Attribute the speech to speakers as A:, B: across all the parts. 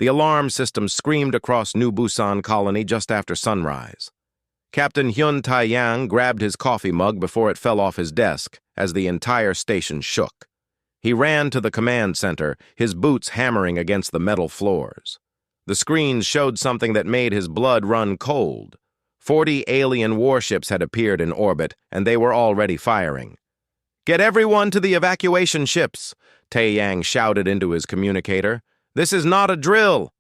A: The alarm system screamed across New Busan Colony just after sunrise. Captain Hyun Tae-yang grabbed his coffee mug before it fell off his desk as the entire station shook. He ran to the command center, his boots hammering against the metal floors. The screens showed something that made his blood run cold. 40 alien warships had appeared in orbit, and they were already firing. "Get everyone to the evacuation ships," Tae-yang shouted into his communicator. "This is not a drill."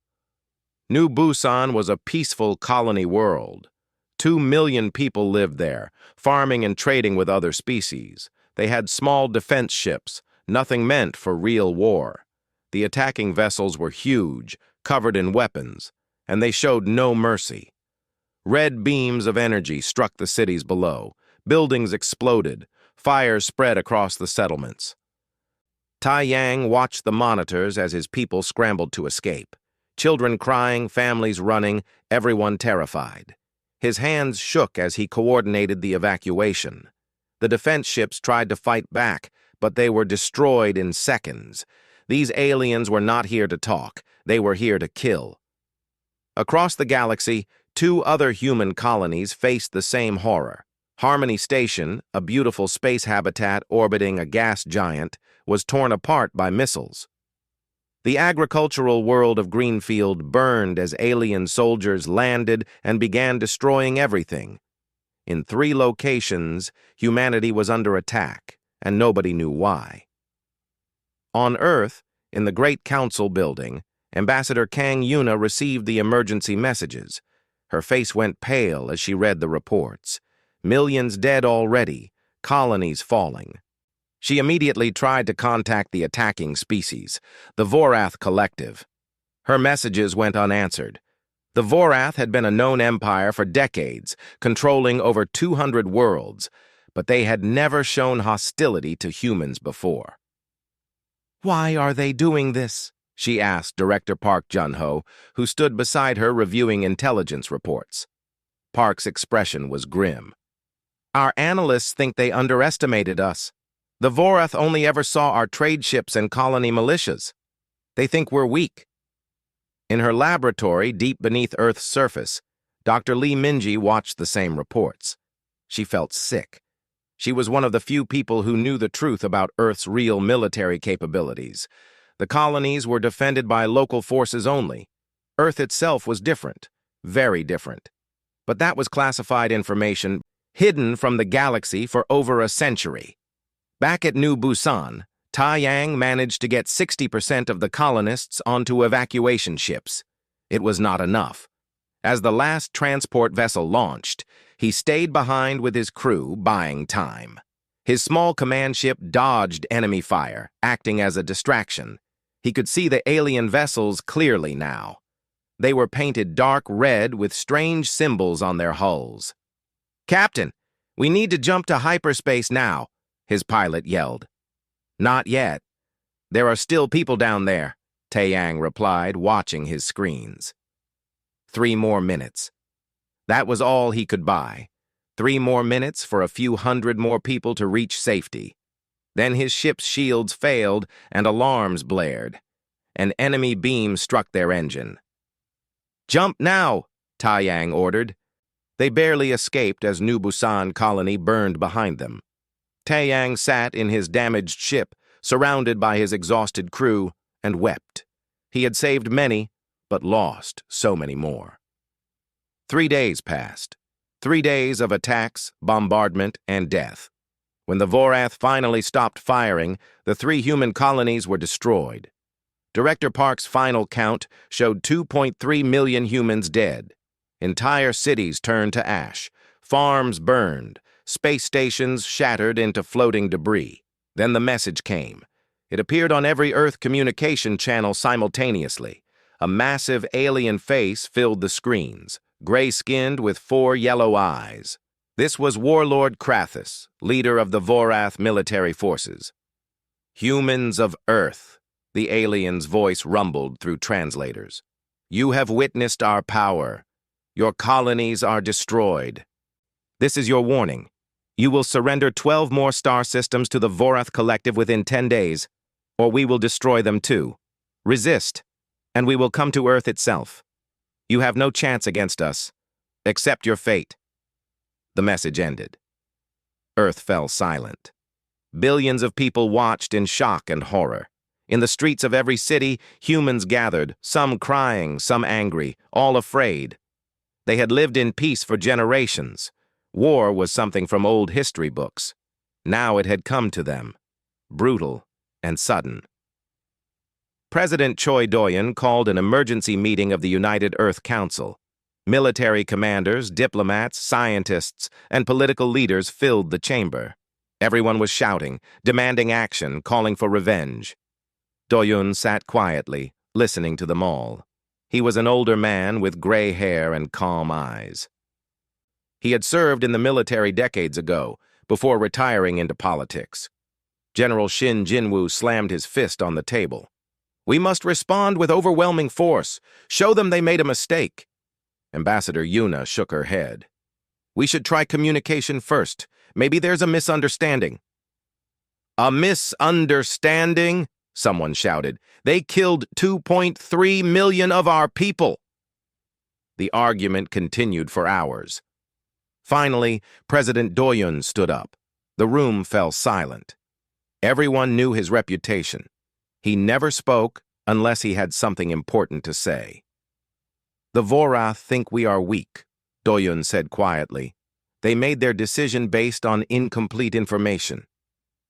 A: New Busan was a peaceful colony world. 2 million people lived there, farming and trading with other species. They had small defense ships, nothing meant for real war. The attacking vessels were huge, covered in weapons, and they showed no mercy. Red beams of energy struck the cities below. Buildings exploded. Fires spread across the settlements. Tae-yang watched the monitors as his people scrambled to escape. Children crying, families running, everyone terrified. His hands shook as he coordinated the evacuation. The defense ships tried to fight back, but they were destroyed in seconds. These aliens were not here to talk. They were here to kill. Across the galaxy, 2 other human colonies faced the same horror. Harmony Station, a beautiful space habitat orbiting a gas giant, was torn apart by missiles. The agricultural world of Greenfield burned as alien soldiers landed and began destroying everything. In 3 locations, humanity was under attack, and nobody knew why. On Earth, in the Great Council building, Ambassador Kang Yuna received the emergency messages. Her face went pale as she read the reports. Millions dead already, colonies falling. She immediately tried to contact the attacking species, the Vorath Collective. Her messages went unanswered. The Vorath had been a known empire for decades, controlling over 200 worlds, but they had never shown hostility to humans before. "Why are they doing this?" she asked Director Park Jun-ho, who stood beside her reviewing intelligence reports. Park's expression was grim. "Our analysts think they underestimated us. The Vorath only ever saw our trade ships and colony militias. They think we're weak." In her laboratory, deep beneath Earth's surface, Dr. Lee Minji watched the same reports. She felt sick. She was one of the few people who knew the truth about Earth's real military capabilities. The colonies were defended by local forces only. Earth itself was different, very different. But that was classified information hidden from the galaxy for over a century. Back at New Busan, Tae-yang managed to get 60% of the colonists onto evacuation ships. It was not enough. As the last transport vessel launched, he stayed behind with his crew, buying time. His small command ship dodged enemy fire, acting as a distraction. He could see the alien vessels clearly now. They were painted dark red with strange symbols on their hulls. "Captain, we need to jump to hyperspace now," his pilot yelled. "Not yet. There are still people down there," Tae-yang replied, watching his screens. 3 more minutes. That was all he could buy. 3 more minutes for a few hundred more people to reach safety. Then his ship's shields failed and alarms blared. An enemy beam struck their engine. "Jump now," Tae-yang ordered. They barely escaped as New Busan Colony burned behind them. Tae-yang sat in his damaged ship, surrounded by his exhausted crew, and wept. He had saved many, but lost so many more. 3 days passed. 3 days of attacks, bombardment, and death. When the Vorath finally stopped firing, the 3 human colonies were destroyed. Director Park's final count showed 2.3 million humans dead. Entire cities turned to ash. Farms burned. Space stations shattered into floating debris. Then the message came. It appeared on every Earth communication channel simultaneously. A massive alien face filled the screens, gray-skinned with 4 yellow eyes. This was Warlord Krathus, leader of the Vorath military forces. "Humans of Earth," the alien's voice rumbled through translators. "You have witnessed our power. Your colonies are destroyed. This is your warning. You will surrender 12 more star systems to the Vorath Collective within 10 days, or we will destroy them too. Resist, and we will come to Earth itself. You have no chance against us. Accept your fate." The message ended. Earth fell silent. Billions of people watched in shock and horror. In the streets of every city, humans gathered, some crying, some angry, all afraid. They had lived in peace for generations. War was something from old history books. Now it had come to them, brutal and sudden. President Choi Doyon called an emergency meeting of the United Earth Council. Military commanders, diplomats, scientists, and political leaders filled the chamber. Everyone was shouting, demanding action, calling for revenge. Doyon sat quietly, listening to them all. He was an older man with gray hair and calm eyes. He had served in the military decades ago, before retiring into politics. General Shin Jinwoo slammed his fist on the table. "We must respond with overwhelming force. Show them they made a mistake." Ambassador Yuna shook her head. "We should try communication first. Maybe there's a misunderstanding." "A misunderstanding?" someone shouted. "They killed 2.3 million of our people." The argument continued for hours. Finally, President Doyon stood up. The room fell silent. Everyone knew his reputation. He never spoke unless he had something important to say. "The Vorath think we are weak," Doyon said quietly. "They made their decision based on incomplete information.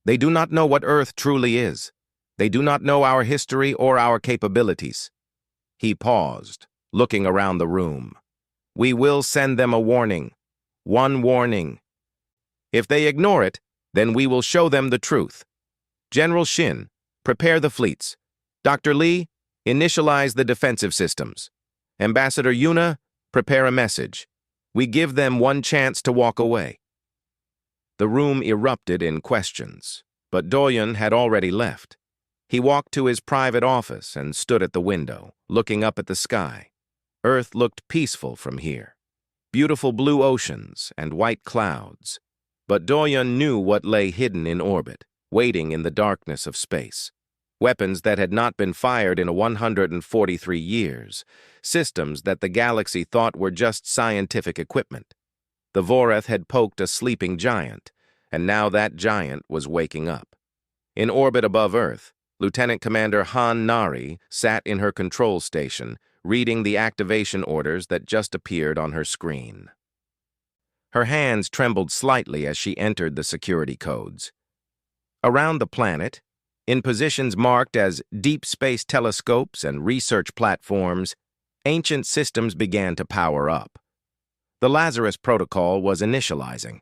A: They do not know what Earth truly is. They do not know our history or our capabilities." He paused, looking around the room. "We will send them a warning. One warning. If they ignore it, then we will show them the truth. General Shin, prepare the fleets. Dr. Lee, initialize the defensive systems. Ambassador Yuna, prepare a message. We give them one chance to walk away." The room erupted in questions, but Doyon had already left. He walked to his private office and stood at the window, looking up at the sky. Earth looked peaceful from here. Beautiful blue oceans and white clouds. But Doyon knew what lay hidden in orbit, waiting in the darkness of space. Weapons that had not been fired in 143 years. Systems that the galaxy thought were just scientific equipment. The Vorath had poked a sleeping giant, and now that giant was waking up. In orbit above Earth, Lieutenant Commander Han Nari sat in her control station, reading the activation orders that just appeared on her screen. Her hands trembled slightly as she entered the security codes. Around the planet, in positions marked as deep space telescopes and research platforms, ancient systems began to power up. The Lazarus Protocol was initializing.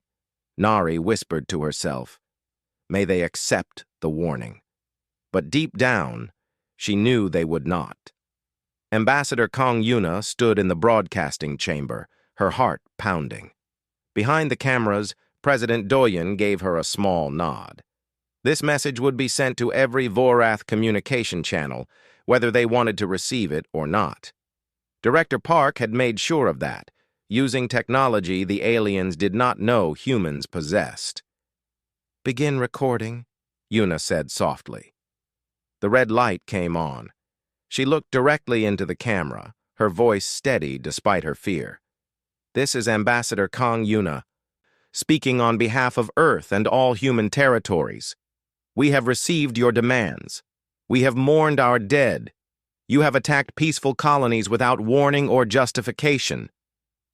A: Nari whispered to herself, "May they accept the warning." But deep down, she knew they would not. Ambassador Kong Yuna stood in the broadcasting chamber, her heart pounding. Behind the cameras, President Doyon gave her a small nod. This message would be sent to every Vorath communication channel, whether they wanted to receive it or not. Director Park had made sure of that, using technology the aliens did not know humans possessed. "Begin recording," Yuna said softly. The red light came on. She looked directly into the camera, her voice steady despite her fear. "This is Ambassador Kong Yuna, speaking on behalf of Earth and all human territories. We have received your demands. We have mourned our dead. You have attacked peaceful colonies without warning or justification.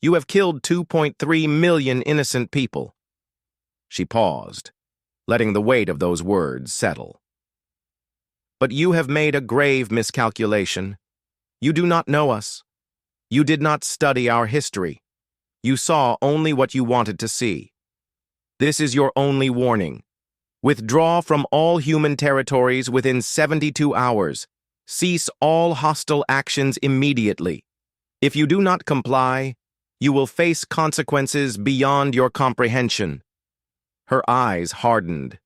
A: You have killed 2.3 million innocent people." She paused, letting the weight of those words settle. "But you have made a grave miscalculation. You do not know us. You did not study our history. You saw only what you wanted to see. This is your only warning. Withdraw from all human territories within 72 hours. Cease all hostile actions immediately. If you do not comply, you will face consequences beyond your comprehension." Her eyes hardened.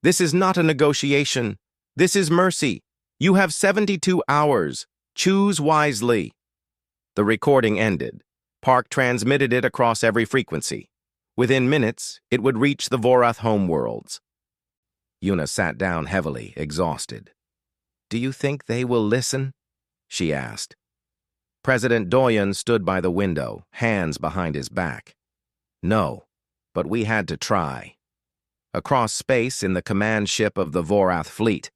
A: "This is not a negotiation. This is mercy. You have 72 hours. Choose wisely." The recording ended. Park transmitted it across every frequency. Within minutes, it would reach the Vorath homeworlds. Yuna sat down heavily, exhausted. "Do you think they will listen?" she asked. President Doyen stood by the window, hands behind his back. No, but we had to try. Across space in the command ship of the Vorath fleet,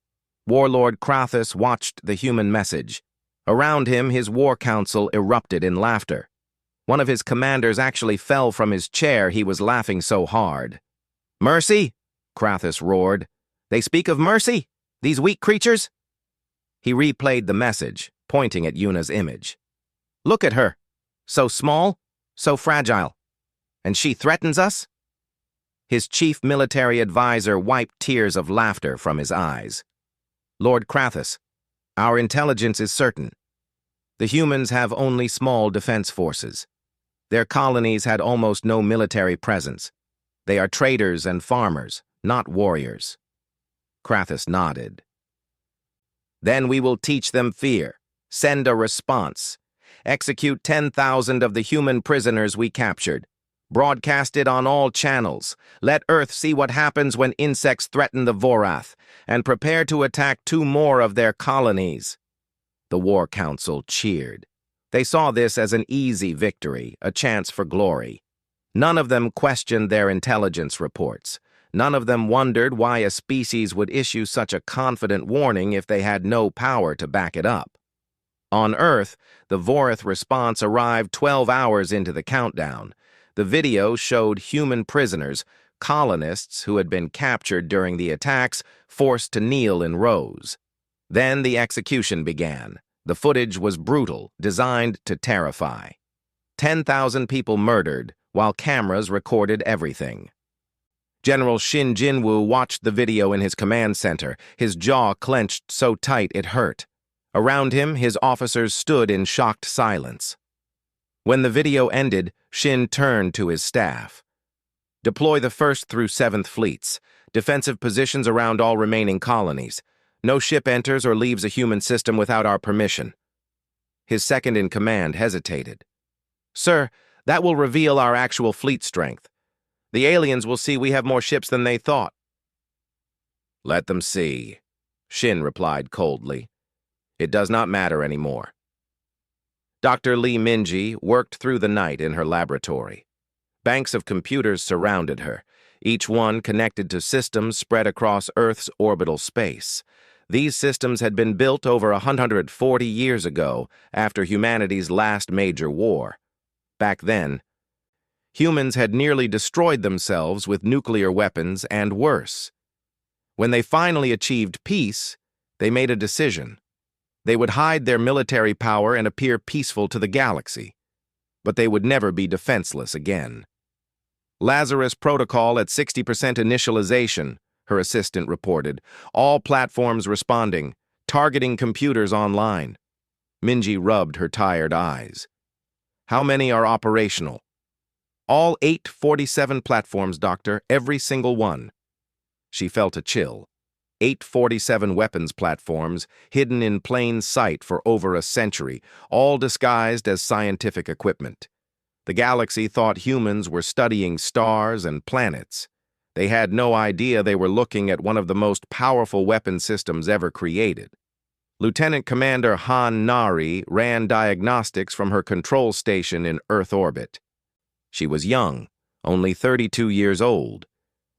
A: Warlord Krathus watched the human message. Around him, his war council erupted in laughter. One of his commanders actually fell from his chair, he was laughing so hard. "Mercy?" Krathus roared. "They speak of mercy? These weak creatures?" He replayed the message, pointing at Yuna's image. "Look at her. So small, so fragile. And she threatens us?" His chief military advisor wiped tears of laughter from his eyes. "Lord Krathus, our intelligence is certain. The humans have only small defense forces. Their colonies had almost no military presence. They are traders and farmers, not warriors." Krathus nodded. "Then we will teach them fear, send a response, execute 10,000 of the human prisoners we captured, broadcast it on all channels, let Earth see what happens when insects threaten the Vorath, and prepare to attack 2 more of their colonies." The War Council cheered. They saw this as an easy victory, a chance for glory. None of them questioned their intelligence reports. None of them wondered why a species would issue such a confident warning if they had no power to back it up. On Earth, the Vorath response arrived 12 hours into the countdown. The video showed human prisoners, colonists who had been captured during the attacks, forced to kneel in rows. Then the execution began. The footage was brutal, designed to terrify. 10,000 people murdered, while cameras recorded everything. General Shin Jinwoo watched the video in his command center, his jaw clenched so tight it hurt. Around him, his officers stood in shocked silence. When the video ended, Shin turned to his staff. "Deploy the 1st through 7th fleets. Defensive positions around all remaining colonies. No ship enters or leaves a human system without our permission." His second-in-command hesitated. "Sir, that will reveal our actual fleet strength. The aliens will see we have more ships than they thought." "Let them see," Shin replied coldly. "It does not matter anymore." Dr. Lee Minji worked through the night in her laboratory. Banks of computers surrounded her, each one connected to systems spread across Earth's orbital space. These systems had been built over 140 years ago, after humanity's last major war. Back then, humans had nearly destroyed themselves with nuclear weapons and worse. When they finally achieved peace, they made a decision. They would hide their military power and appear peaceful to the galaxy. But they would never be defenseless again. "Lazarus Protocol at 60% initialization," her assistant reported. "All platforms responding, targeting computers online." Minji rubbed her tired eyes. "How many are operational?" "All 847 platforms, Doctor, every single one." She felt a chill. 847 weapons platforms, hidden in plain sight for over a century, all disguised as scientific equipment. The galaxy thought humans were studying stars and planets. They had no idea they were looking at one of the most powerful weapon systems ever created. Lieutenant Commander Han Nari ran diagnostics from her control station in Earth orbit. She was young, only 32 years old,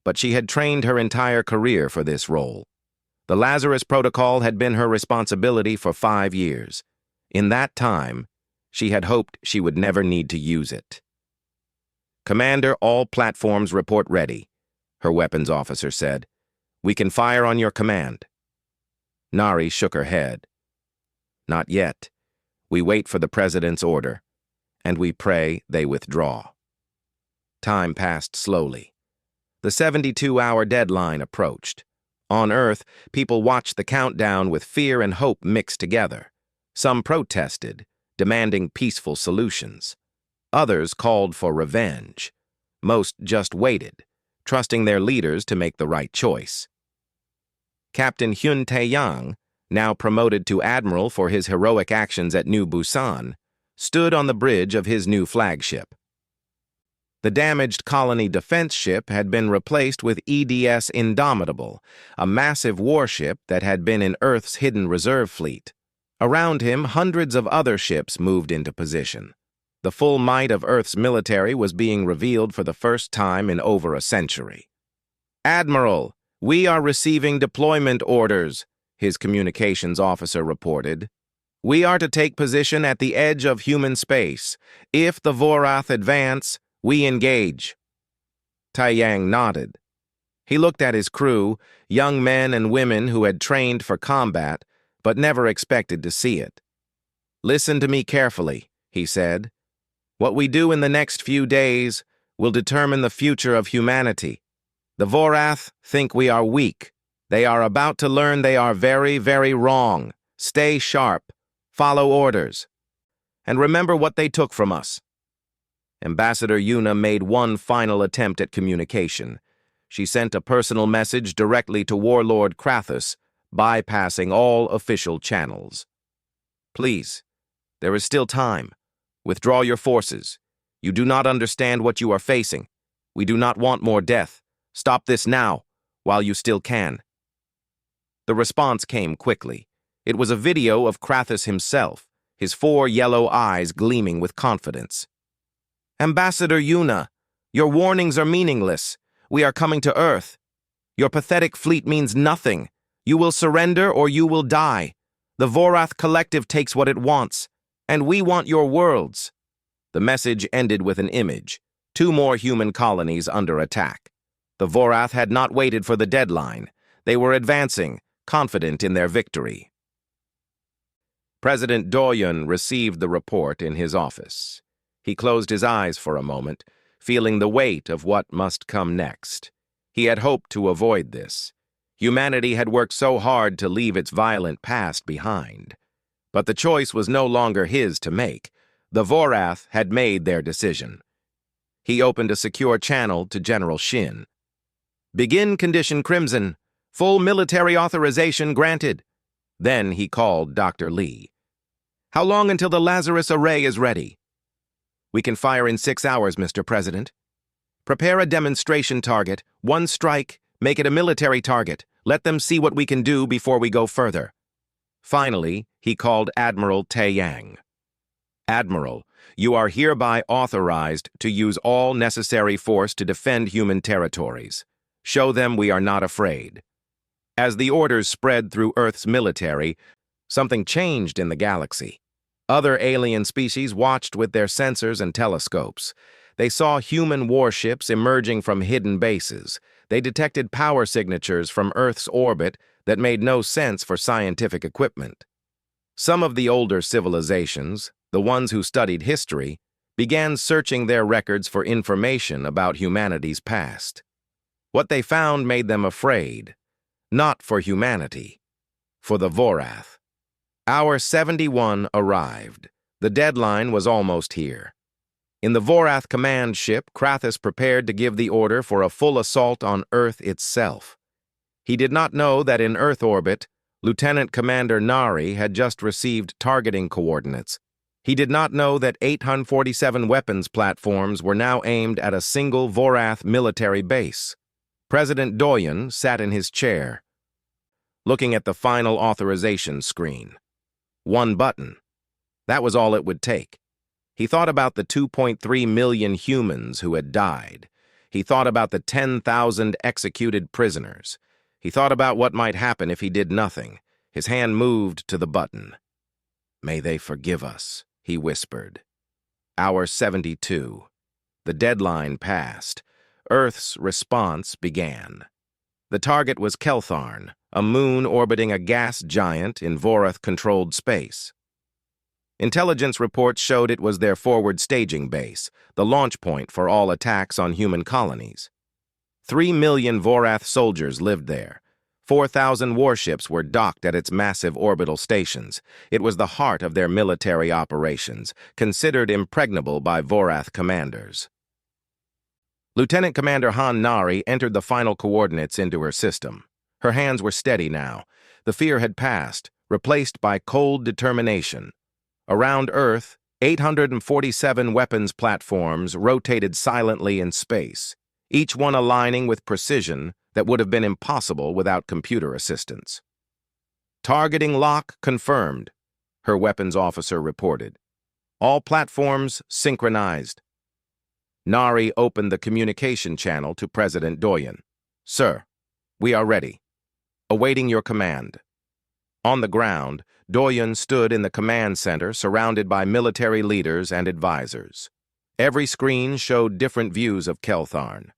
A: but she had trained her entire career for this role. The Lazarus Protocol had been her responsibility for 5 years. In that time, she had hoped she would never need to use it. "Commander, all platforms report ready," her weapons officer said. "We can fire on your command." Nari shook her head. "Not yet. We wait for the President's order, and we pray they withdraw." Time passed slowly. The 72-hour deadline approached. On Earth, people watched the countdown with fear and hope mixed together. Some protested, demanding peaceful solutions. Others called for revenge. Most just waited, trusting their leaders to make the right choice. Captain Hyun Tae-yang, now promoted to admiral for his heroic actions at New Busan, stood on the bridge of his new flagship. The damaged colony defense ship had been replaced with EDS Indomitable, a massive warship that had been in Earth's hidden reserve fleet. Around him, hundreds of other ships moved into position. The full might of Earth's military was being revealed for the first time in over a century. "Admiral, we are receiving deployment orders," his communications officer reported. "We are to take position at the edge of human space. If the Vorath advance, we engage." Taiyang nodded. He looked at his crew, young men and women who had trained for combat, but never expected to see it. "Listen to me carefully," he said. "What we do in the next few days will determine the future of humanity. The Vorath think we are weak. They are about to learn they are very, very wrong. Stay sharp. Follow orders. And remember what they took from us." Ambassador Yuna made one final attempt at communication. She sent a personal message directly to Warlord Krathus, bypassing all official channels. "Please, there is still time. Withdraw your forces. You do not understand what you are facing. We do not want more death. Stop this now, while you still can." The response came quickly. It was a video of Krathus himself, his 4 yellow eyes gleaming with confidence. "Ambassador Yuna, your warnings are meaningless. We are coming to Earth. Your pathetic fleet means nothing. You will surrender or you will die. The Vorath Collective takes what it wants, and we want your worlds." The message ended with an image, 2 more human colonies under attack. The Vorath had not waited for the deadline. They were advancing, confident in their victory. President Doyon received the report in his office. He closed his eyes for a moment, feeling the weight of what must come next. He had hoped to avoid this. Humanity had worked so hard to leave its violent past behind. But the choice was no longer his to make. The Vorath had made their decision. He opened a secure channel to General Shin. "Begin Condition Crimson. Full military authorization granted." Then he called Dr. Lee. "How long until the Lazarus array is ready?" "We can fire in 6 hours, Mr. President." "Prepare a demonstration target. 1 strike. Make it a military target. Let them see what we can do before we go further." Finally, he called Admiral Taiyang. "Admiral, you are hereby authorized to use all necessary force to defend human territories. Show them we are not afraid." As the orders spread through Earth's military, something changed in the galaxy. Other alien species watched with their sensors and telescopes. They saw human warships emerging from hidden bases. They detected power signatures from Earth's orbit that made no sense for scientific equipment. Some of the older civilizations, the ones who studied history, began searching their records for information about humanity's past. What they found made them afraid, not for humanity, for the Vorath. Hour 71 arrived. The deadline was almost here. In the Vorath command ship, Krathus prepared to give the order for a full assault on Earth itself. He did not know that in Earth orbit, Lieutenant Commander Nari had just received targeting coordinates. He did not know that 847 weapons platforms were now aimed at a single Vorath military base. President Doyon sat in his chair, looking at the final authorization screen. 1 button. That was all it would take. He thought about the 2.3 million humans who had died. He thought about the 10,000 executed prisoners. He thought about what might happen if he did nothing. His hand moved to the button. "May they forgive us," he whispered. Hour 72. The deadline passed. Earth's response began. The target was Keltharn, a moon orbiting a gas giant in Vorath-controlled space. Intelligence reports showed it was their forward staging base, the launch point for all attacks on human colonies. 3 million Vorath soldiers lived there. 4,000 warships were docked at its massive orbital stations. It was the heart of their military operations, considered impregnable by Vorath commanders. Lieutenant Commander Han Nari entered the final coordinates into her system. Her hands were steady now. The fear had passed, replaced by cold determination. Around Earth, 847 weapons platforms rotated silently in space, each one aligning with precision that would have been impossible without computer assistance. "Targeting lock confirmed." her weapons officer reported. All platforms synchronized. Nari opened the communication channel to President Doyen. Sir, we are ready. Awaiting your command. On the ground, Doyen stood in the command center surrounded by military leaders and advisors. Every screen showed different views of Keltharn.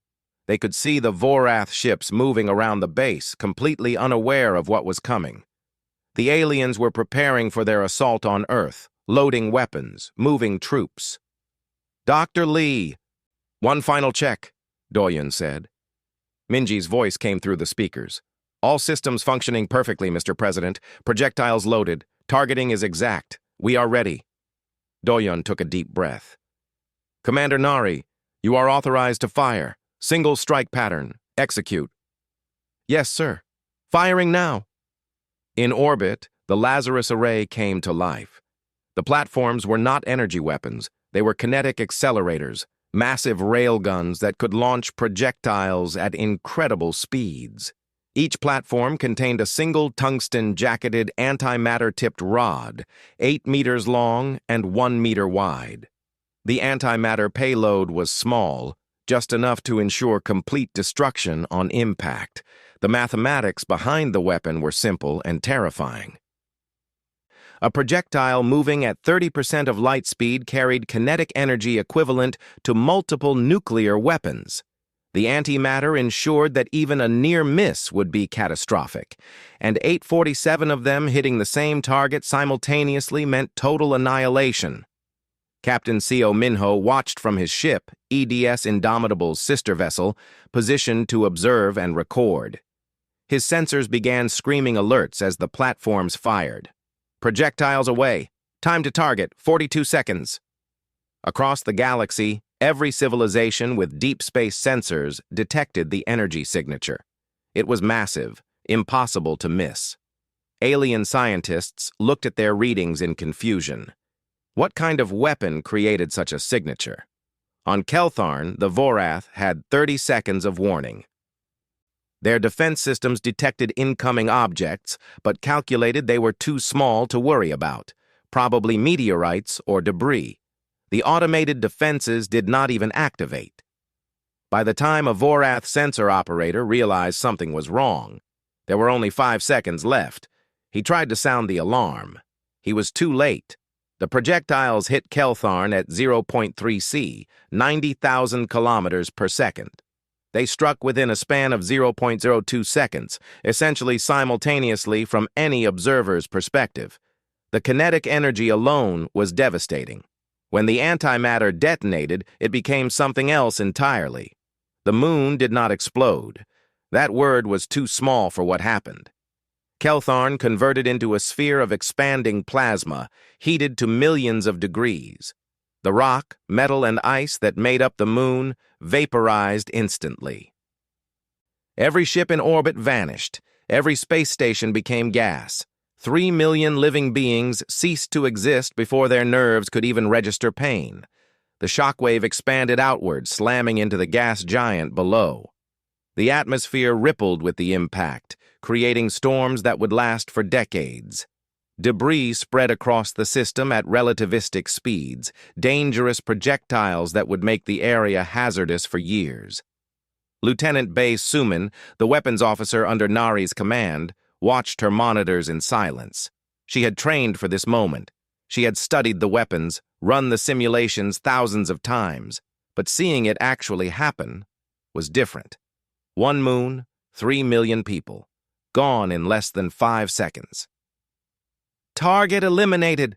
A: They could see the Vorath ships moving around the base, completely unaware of what was coming. The aliens were preparing for their assault on Earth, loading weapons, moving troops. Dr. Lee! One final check, Doyen said. Minji's voice came through the speakers. All systems functioning perfectly, Mr. President. Projectiles loaded. Targeting is exact. We are ready. Doyen took a deep breath. Commander Nari, you are authorized to fire. Single strike pattern. Execute. Yes, sir. Firing now. In orbit, the Lazarus array came to life. The platforms were not energy weapons. They were kinetic accelerators, massive railguns that could launch projectiles at incredible speeds. Each platform contained a single tungsten-jacketed antimatter-tipped rod, 8 meters long and 1 meter wide. The antimatter payload was small, just enough to ensure complete destruction on impact. The mathematics behind the weapon were simple and terrifying. A projectile moving at 30% of light speed carried kinetic energy equivalent to multiple nuclear weapons. The antimatter ensured that even a near miss would be catastrophic, and 847 of them hitting the same target simultaneously meant total annihilation. Captain Seo Minho watched from his ship, EDS Indomitable's sister vessel, positioned to observe and record. His sensors began screaming alerts as the platforms fired. Projectiles away. Time to target, 42 seconds. Across the galaxy, every civilization with deep space sensors detected the energy signature. It was massive, impossible to miss. Alien scientists looked at their readings in confusion. What kind of weapon created such a signature? On Keltharn, the Vorath had 30 seconds of warning. Their defense systems detected incoming objects, but calculated they were too small to worry about, probably meteorites or debris. The automated defenses did not even activate. By the time a Vorath sensor operator realized something was wrong, there were only 5 seconds left. He tried to sound the alarm. He was too late. The projectiles hit Keltharn at 0.3 C, 90,000 kilometers per second. They struck within a span of 0.02 seconds, essentially simultaneously from any observer's perspective. The kinetic energy alone was devastating. When the antimatter detonated, it became something else entirely. The moon did not explode. That word was too small for what happened. Keltharn converted into a sphere of expanding plasma, heated to millions of degrees. The rock, metal, and ice that made up the moon vaporized instantly. Every ship in orbit vanished. Every space station became gas. 3 million living beings ceased to exist before their nerves could even register pain. The shockwave expanded outward, slamming into the gas giant below. The atmosphere rippled with the impact, creating storms that would last for decades. Debris spread across the system at relativistic speeds, dangerous projectiles that would make the area hazardous for years. Lieutenant Bae Sumin, the weapons officer under Nari's command, watched her monitors in silence. She had trained for this moment. She had studied the weapons, run the simulations thousands of times, but seeing it actually happen was different. 1 moon, 3 million people, gone in less than 5 seconds. Target eliminated,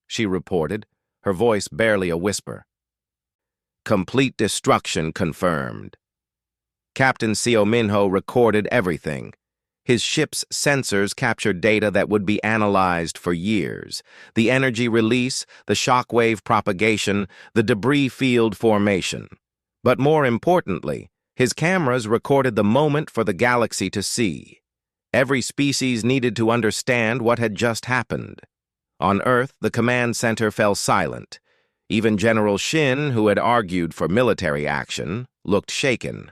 A: she reported, her voice barely a whisper. Complete destruction confirmed. Captain Seo Minho recorded everything. His ship's sensors captured data that would be analyzed for years. The energy release, the shockwave propagation, the debris field formation. But more importantly, his cameras recorded the moment for the galaxy to see. Every species needed to understand what had just happened. On Earth, the command center fell silent. Even General Shin, who had argued for military action, looked shaken.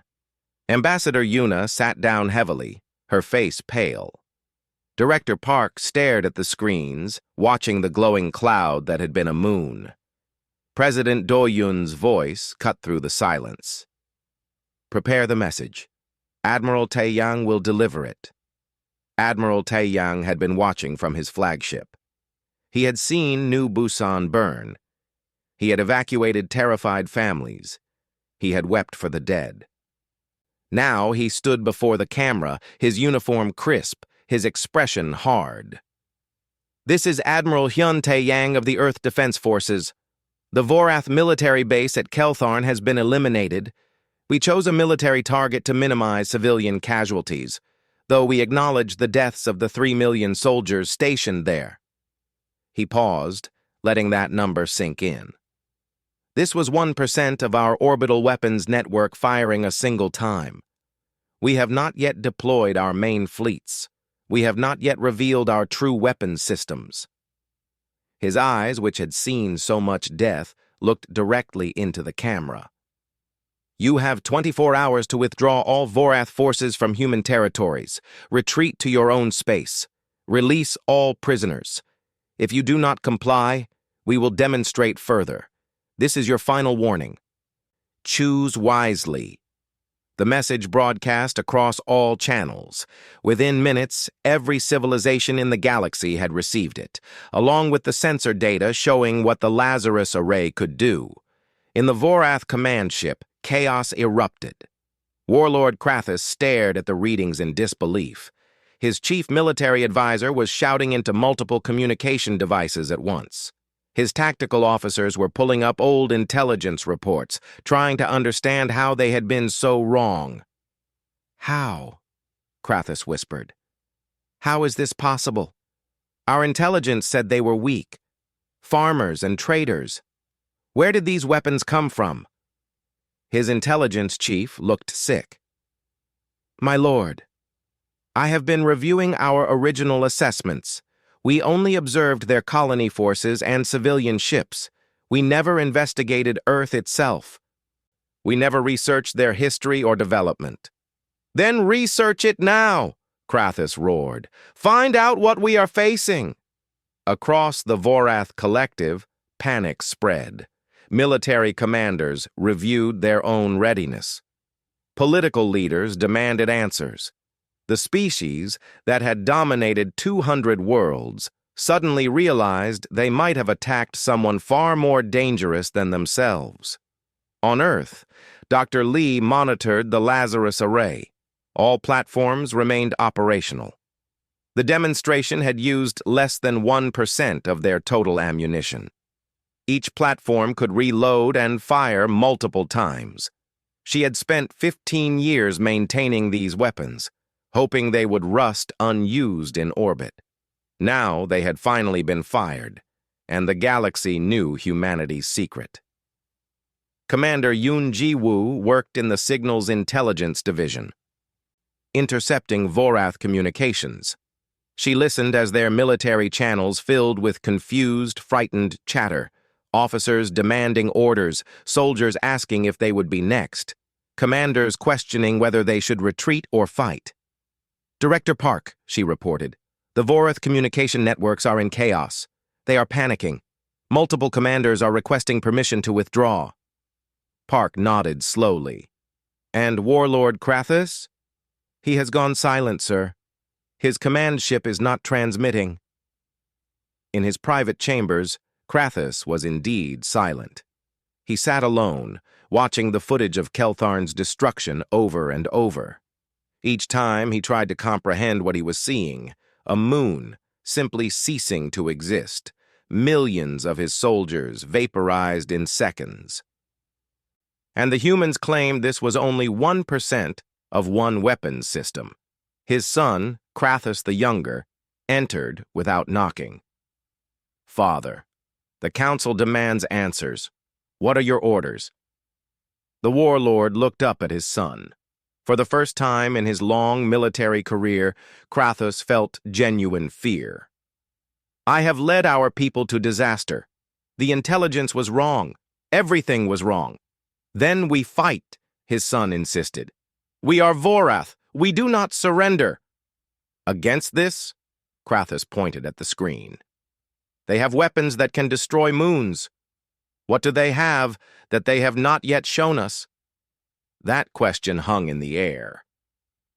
A: Ambassador Yuna sat down heavily, her face pale. Director Park stared at the screens, watching the glowing cloud that had been a moon. President Do-Yoon's voice cut through the silence. "Prepare the message. Admiral Tae-yang will deliver it." Admiral Tae-yang had been watching from his flagship. He had seen New Busan burn. He had evacuated terrified families. He had wept for the dead. Now he stood before the camera, his uniform crisp, his expression hard. "This is Admiral Hyun Tae-yang of the Earth Defense Forces. The Vorath military base at Keltharn has been eliminated. We chose a military target to minimize civilian casualties, though we acknowledge the deaths of the 3 million soldiers stationed there." He paused, letting that number sink in. "This was 1% of our orbital weapons network firing a single time. We have not yet deployed our main fleets. We have not yet revealed our true weapons systems." His eyes, which had seen so much death, looked directly into the camera. "You have 24 hours to withdraw all Vorath forces from human territories. Retreat to your own space. Release all prisoners. If you do not comply, we will demonstrate further. This is your final warning. Choose wisely." The message broadcast across all channels. Within minutes, every civilization in the galaxy had received it, along with the sensor data showing what the Lazarus array could do. In the Vorath command ship, chaos erupted. Warlord Krathus stared at the readings in disbelief. His chief military advisor was shouting into multiple communication devices at once. His tactical officers were pulling up old intelligence reports, trying to understand how they had been so wrong. "How?" Krathus whispered. "How is this possible? Our intelligence said they were weak. Farmers and traders. Where did these weapons come from?" His intelligence chief looked sick. "My lord, I have been reviewing our original assessments. We only observed their colony forces and civilian ships. We never investigated Earth itself. We never researched their history or development." "Then research it now!" Krathus roared. "Find out what we are facing!" Across the Vorath collective, panic spread. Military commanders reviewed their own readiness. Political leaders demanded answers. The species that had dominated 200 worlds suddenly realized they might have attacked someone far more dangerous than themselves. On Earth, Dr. Lee monitored the Lazarus array. All platforms remained operational. The demonstration had used less than 1% of their total ammunition. Each platform could reload and fire multiple times. She had spent 15 years maintaining these weapons, hoping they would rust unused in orbit. Now they had finally been fired, and the galaxy knew humanity's secret. Commander Yoon Ji-woo worked in the Signals Intelligence Division, intercepting Vorath communications. She listened as their military channels filled with confused, frightened chatter, officers demanding orders, soldiers asking if they would be next, commanders questioning whether they should retreat or fight. "Director Park," she reported, "the Vorath communication networks are in chaos. They are panicking. Multiple commanders are requesting permission to withdraw." Park nodded slowly. "And Warlord Krathus?" "He has gone silent, sir. His command ship is not transmitting." In his private chambers, Krathus was indeed silent. He sat alone, watching the footage of Keltharn's destruction over and over. Each time he tried to comprehend what he was seeing, a moon simply ceasing to exist, millions of his soldiers vaporized in seconds. And the humans claimed this was only 1% of one weapons system. His son, Krathus the Younger, entered without knocking. "Father, the council demands answers. What are your orders?" The warlord looked up at his son. For the first time in his long military career, Krathus felt genuine fear. "I have led our people to disaster. The intelligence was wrong. Everything was wrong. Then we fight," his son insisted. "We are Vorath. We do not surrender." "Against this, Krathus pointed at the screen. They have weapons that can destroy moons. What do they have that they have not yet shown us? That question hung in the air.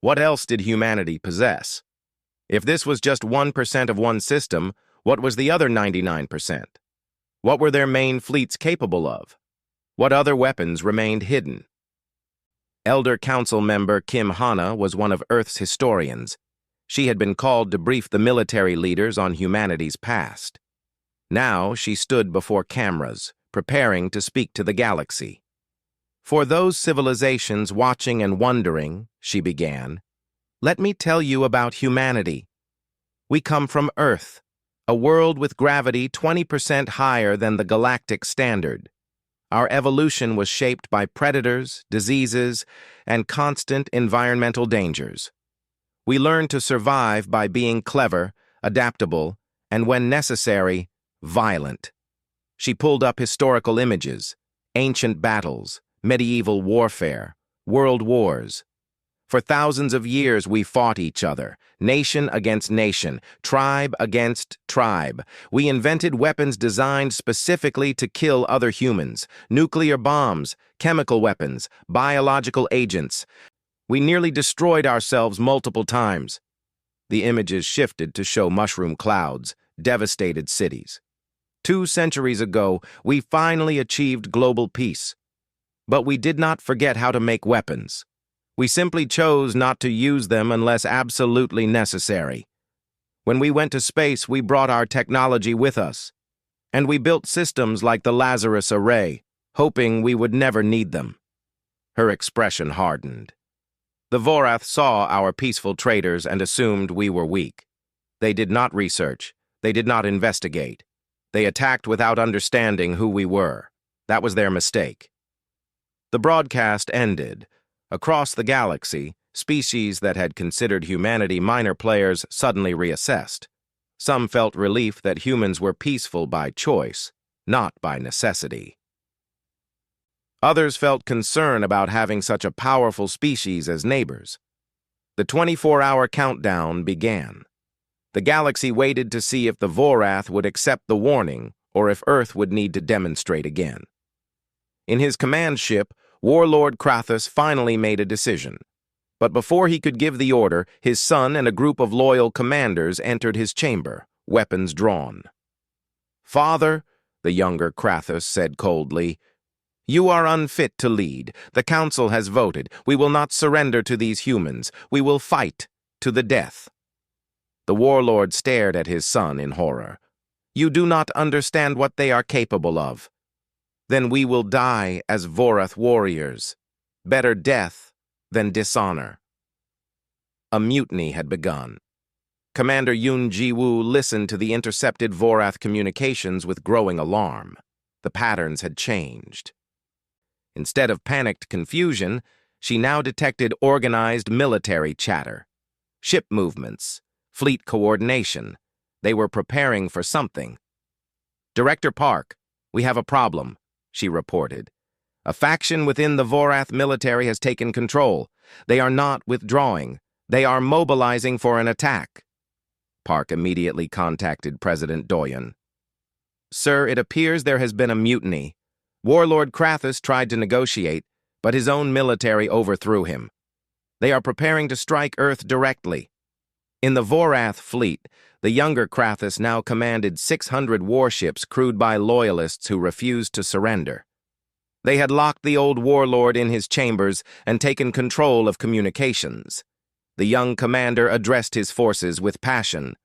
A: What else did humanity possess? If this was just 1% of one system, what was the other 99%? What were their main fleets capable of? What other weapons remained hidden? Elder Council member Kim Hana was one of Earth's historians. She had been called to brief the military leaders on humanity's past. Now she stood before cameras, preparing to speak to the galaxy. For those civilizations watching and wondering, she began, let me tell you about humanity. We come from Earth, a world with gravity 20% higher than the galactic standard. Our evolution was shaped by predators, diseases, and constant environmental dangers. We learned to survive by being clever, adaptable, and when necessary, violent. She pulled up historical images, ancient battles, medieval warfare, world wars. For thousands of years we fought each other, nation against nation, tribe against tribe. We invented weapons designed specifically to kill other humans, nuclear bombs, chemical weapons, biological agents. We nearly destroyed ourselves multiple times. The images shifted to show mushroom clouds, devastated cities. 2 centuries ago, we finally achieved global peace. But we did not forget how to make weapons. We simply chose not to use them unless absolutely necessary. When we went to space, we brought our technology with us. And we built systems like the Lazarus Array, hoping we would never need them. Her expression hardened. The Vorath saw our peaceful traders and assumed we were weak. They did not research. They did not investigate. They attacked without understanding who we were. That was their mistake. The broadcast ended. Across the galaxy, species that had considered humanity minor players suddenly reassessed. Some felt relief that humans were peaceful by choice, not by necessity. Others felt concern about having such a powerful species as neighbors. The 24-hour countdown began. The galaxy waited to see if the Vorath would accept the warning or if Earth would need to demonstrate again. In his command ship, Warlord Krathus finally made a decision. But before he could give the order, his son and a group of loyal commanders entered his chamber, weapons drawn. "Father," the younger Krathus said coldly, "you are unfit to lead. The council has voted. We will not surrender to these humans. We will fight to the death." The warlord stared at his son in horror. "You do not understand what they are capable of. Then we will die as Vorath warriors. Better death than dishonor." A mutiny had begun. Commander Yun Jiwoo listened to the intercepted Vorath communications with growing alarm. The patterns had changed. Instead of panicked confusion, she now detected organized military chatter. Ship movements, fleet coordination. They were preparing for something. "Director Park, we have a problem," she reported. "A faction within the Vorath military has taken control. They are not withdrawing. They are mobilizing for an attack." Park immediately contacted President Doyen. "Sir, it appears there has been a mutiny. Warlord Krathus tried to negotiate, but his own military overthrew him. They are preparing to strike Earth directly." In the Vorath fleet, the younger Krathus now commanded 600 warships crewed by loyalists who refused to surrender. They had locked the old warlord in his chambers and taken control of communications. The young commander addressed his forces with passion.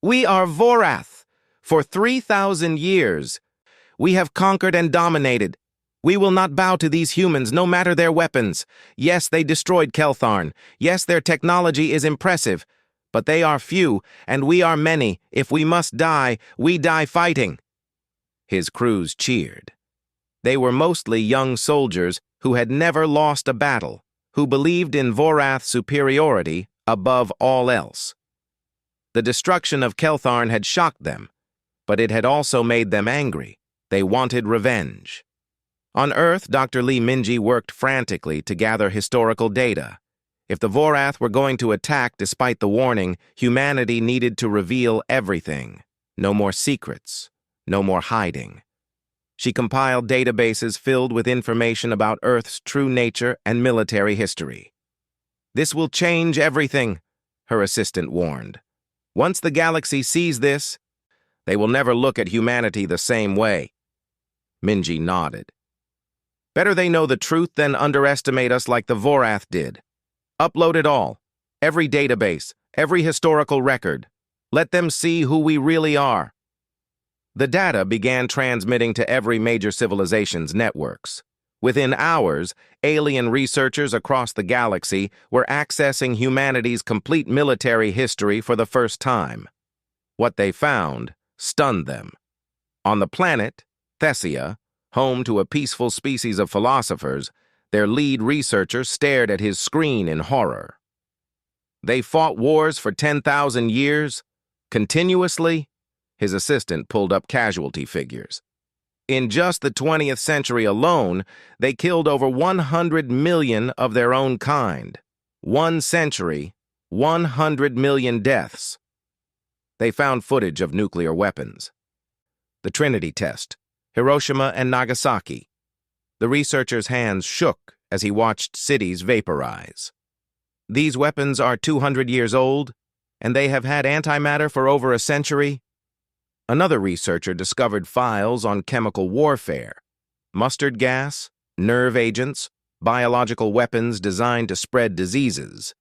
A: "We are Vorath. For 3,000 years, we have conquered and dominated. We will not bow to these humans, no matter their weapons. Yes, they destroyed Keltharn. Yes, their technology is impressive. But they are few, and we are many. If we must die, we die fighting." His crews cheered. They were mostly young soldiers who had never lost a battle, who believed in Vorath's superiority above all else. The destruction of Keltharn had shocked them, but it had also made them angry. They wanted revenge. On Earth, Dr. Lee Minji worked frantically to gather historical data. If the Vorath were going to attack despite the warning, humanity needed to reveal everything. No more secrets. No more hiding. She compiled databases filled with information about Earth's true nature and military history. "This will change everything," her assistant warned. "Once the galaxy sees this, they will never look at humanity the same way." Minji nodded. "Better they know the truth than underestimate us like the Vorath did. Upload it all. Every database, every historical record. Let them see who we really are." The data began transmitting to every major civilization's networks. Within hours, alien researchers across the galaxy were accessing humanity's complete military history for the first time. What they found stunned them. On the planet, Thessia, home to a peaceful species of philosophers, their lead researcher stared at his screen in horror. They fought wars for 10,000 years, continuously. His assistant pulled up casualty figures. In just the 20th century alone, they killed over 100 million of their own kind. 1 century, 100 million deaths. They found footage of nuclear weapons. The Trinity test, Hiroshima and Nagasaki. The researcher's hands shook as he watched cities vaporize. These weapons are 200 years old, and they have had antimatter for over a century. Another researcher discovered files on chemical warfare, mustard gas, nerve agents, biological weapons designed to spread diseases.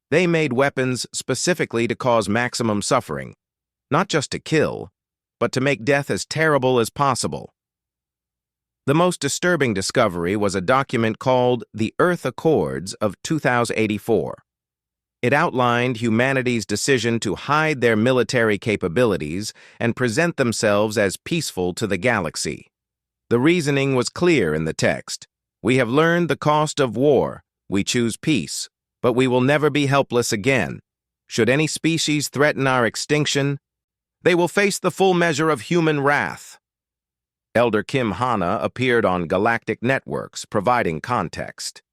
A: They made weapons specifically to cause maximum suffering, not just to kill, but to make death as terrible as possible. The most disturbing discovery was a document called the Earth Accords of 2084. It outlined humanity's decision to hide their military capabilities and present themselves as peaceful to the galaxy. The reasoning was clear in the text. "We have learned the cost of war. We choose peace, but we will never be helpless again. Should any species threaten our extinction, they will face the full measure of human wrath." Elder Kim Hana appeared on Galactic Networks, providing context.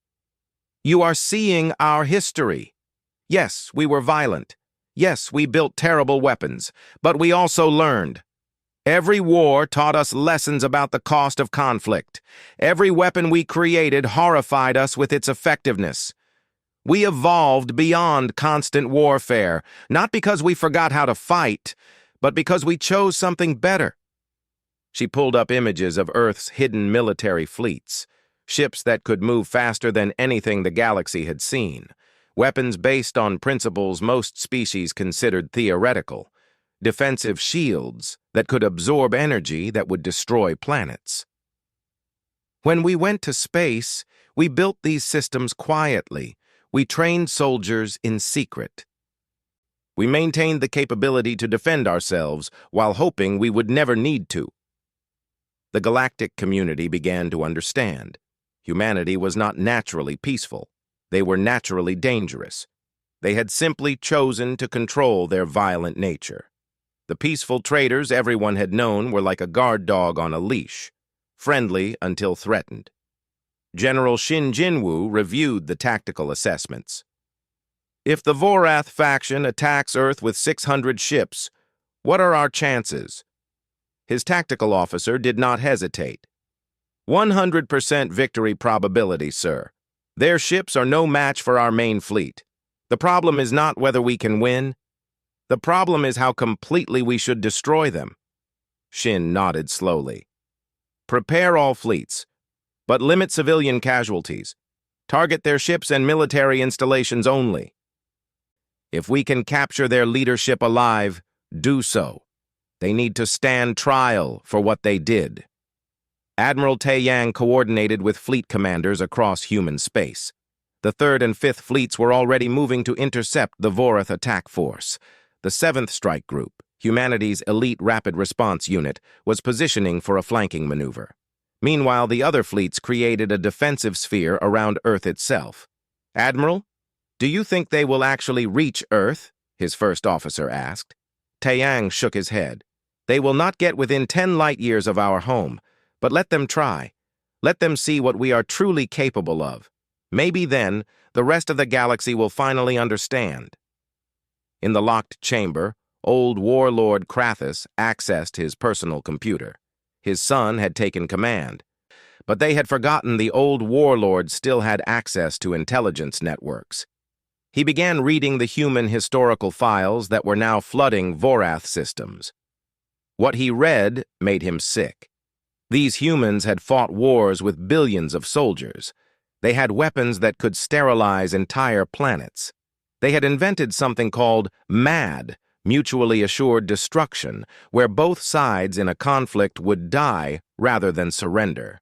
A: "You are seeing our history. Yes, we were violent. Yes, we built terrible weapons, but we also learned. Every war taught us lessons about the cost of conflict. Every weapon we created horrified us with its effectiveness. We evolved beyond constant warfare, not because we forgot how to fight, but because we chose something better." She pulled up images of Earth's hidden military fleets, ships that could move faster than anything the galaxy had seen. Weapons based on principles most species considered theoretical, defensive shields that could absorb energy that would destroy planets. "When we went to space, we built these systems quietly. We trained soldiers in secret. We maintained the capability to defend ourselves while hoping we would never need to." The galactic community began to understand. Humanity was not naturally peaceful. They were naturally dangerous. They had simply chosen to control their violent nature. The peaceful traders everyone had known were like a guard dog on a leash, friendly until threatened. General Shin Jinwoo reviewed the tactical assessments. "If the Vorath faction attacks Earth with 600 ships, what are our chances?" His tactical officer did not hesitate. 100% victory probability, sir. Their ships are no match for our main fleet. The problem is not whether we can win. The problem is how completely we should destroy them." Shin nodded slowly. "Prepare all fleets, but limit civilian casualties. Target their ships and military installations only. If we can capture their leadership alive, do so. They need to stand trial for what they did." Admiral Taeyang coordinated with fleet commanders across human space. The 3rd and 5th fleets were already moving to intercept the Vorath attack force. The 7th Strike Group, humanity's elite rapid response unit, was positioning for a flanking maneuver. Meanwhile, the other fleets created a defensive sphere around Earth itself. "Admiral, do you think they will actually reach Earth?" his first officer asked. Taeyang shook his head. "They will not get within 10 light years of our home. But let them try. Let them see what we are truly capable of. Maybe then, the rest of the galaxy will finally understand. In the locked chamber, old warlord Krathus accessed his personal computer. His son had taken command, but they had forgotten the old warlord still had access to intelligence networks. He began reading the human historical files that were now flooding Vorath systems. What he read made him sick. These humans had fought wars with billions of soldiers. They had weapons that could sterilize entire planets. They had invented something called MAD, mutually assured destruction, where both sides in a conflict would die rather than surrender.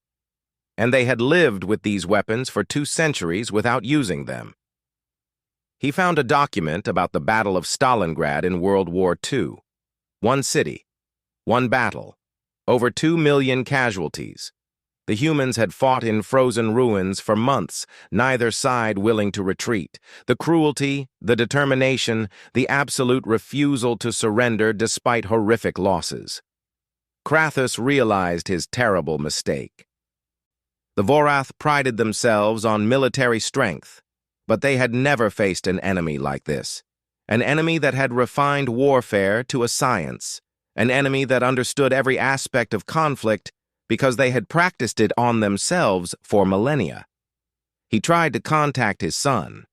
A: And they had lived with these weapons for 2 centuries without using them. He found a document about the Battle of Stalingrad in World War II. 1 city, 1 battle, over 2 million casualties. The humans had fought in frozen ruins for months, neither side willing to retreat. The cruelty, the determination, the absolute refusal to surrender despite horrific losses. Krathus realized his terrible mistake. The Vorath prided themselves on military strength, but they had never faced an enemy like this. An enemy that had refined warfare to a science. An enemy that understood every aspect of conflict because they had practiced it on themselves for millennia. He tried to contact his son.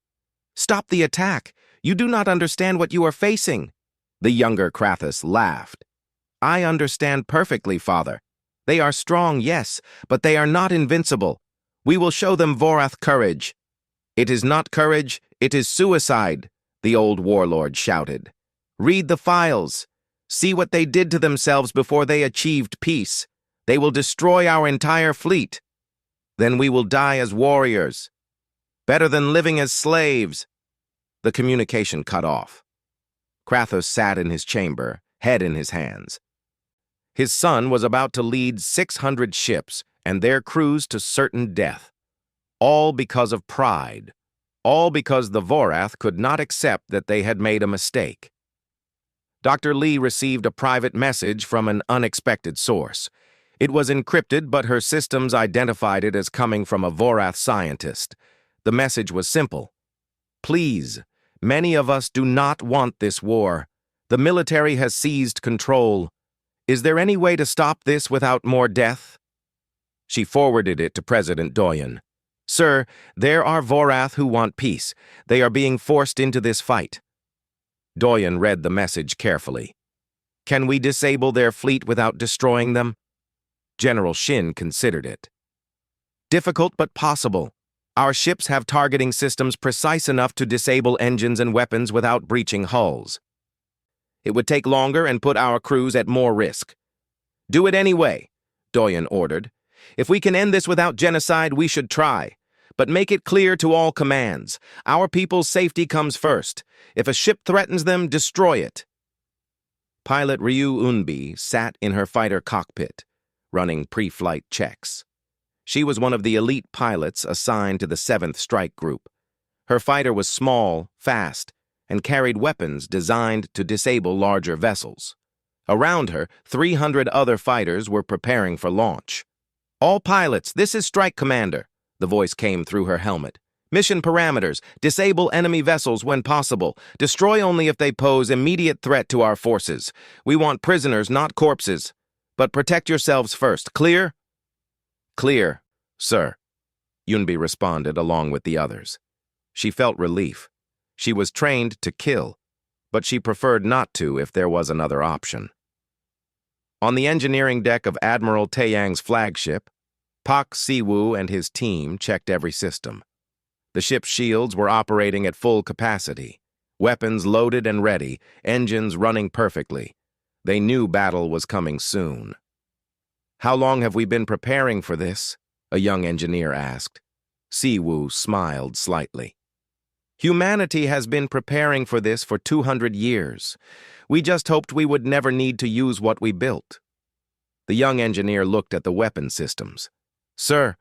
A: "Stop the attack! You do not understand what you are facing!" The younger Krathus laughed. "I understand perfectly, father. They are strong, yes, but they are not invincible. We will show them Vorath courage." "It is not courage, it is suicide," the old warlord shouted. "Read the files. See what they did to themselves before they achieved peace. They will destroy our entire fleet. Then we will die as warriors. Better than living as slaves." The communication cut off. Krathus sat in his chamber, head in his hands. His son was about to lead 600 ships and their crews to certain death. All because of pride. All because the Vorath could not accept that they had made a mistake. Dr. Lee received a private message from an unexpected source. It was encrypted, but her systems identified it as coming from a Vorath scientist. The message was simple. "Please, many of us do not want this war. The military has seized control. Is there any way to stop this without more death?" She forwarded it to President Doyen. "Sir, there are Vorath who want peace. They are being forced into this fight." Doyen read the message carefully. "Can we disable their fleet without destroying them?" General Shin considered it. "Difficult but possible. Our ships have targeting systems precise enough to disable engines and weapons without breaching hulls. It would take longer and put our crews at more risk." "Do it anyway," Doyen ordered. "If we can end this without genocide, we should try. But make it clear to all commands. Our people's safety comes first. If a ship threatens them, destroy it." Pilot Ryu Unbi sat in her fighter cockpit, running pre-flight checks. She was one of the elite pilots assigned to the 7th Strike Group. Her fighter was small, fast, and carried weapons designed to disable larger vessels. Around her, 300 other fighters were preparing for launch. "All pilots, this is Strike Commander," the voice came through her helmet. "Mission parameters: disable enemy vessels when possible. Destroy only if they pose immediate threat to our forces. We want prisoners, not corpses. But protect yourselves first. Clear?" "Clear, sir," Yunbi responded along with the others. She felt relief. She was trained to kill, but she preferred not to if there was another option. On the engineering deck of Admiral Taeyang's flagship, Pak Siwoo and his team checked every system. The ship's shields were operating at full capacity, weapons loaded and ready, engines running perfectly. They knew battle was coming soon. "How long have we been preparing for this?" a young engineer asked. Siwoo smiled slightly. "Humanity has been preparing for this for 200 years. We just hoped we would never need to use what we built." The young engineer looked at the weapon systems. "Sir,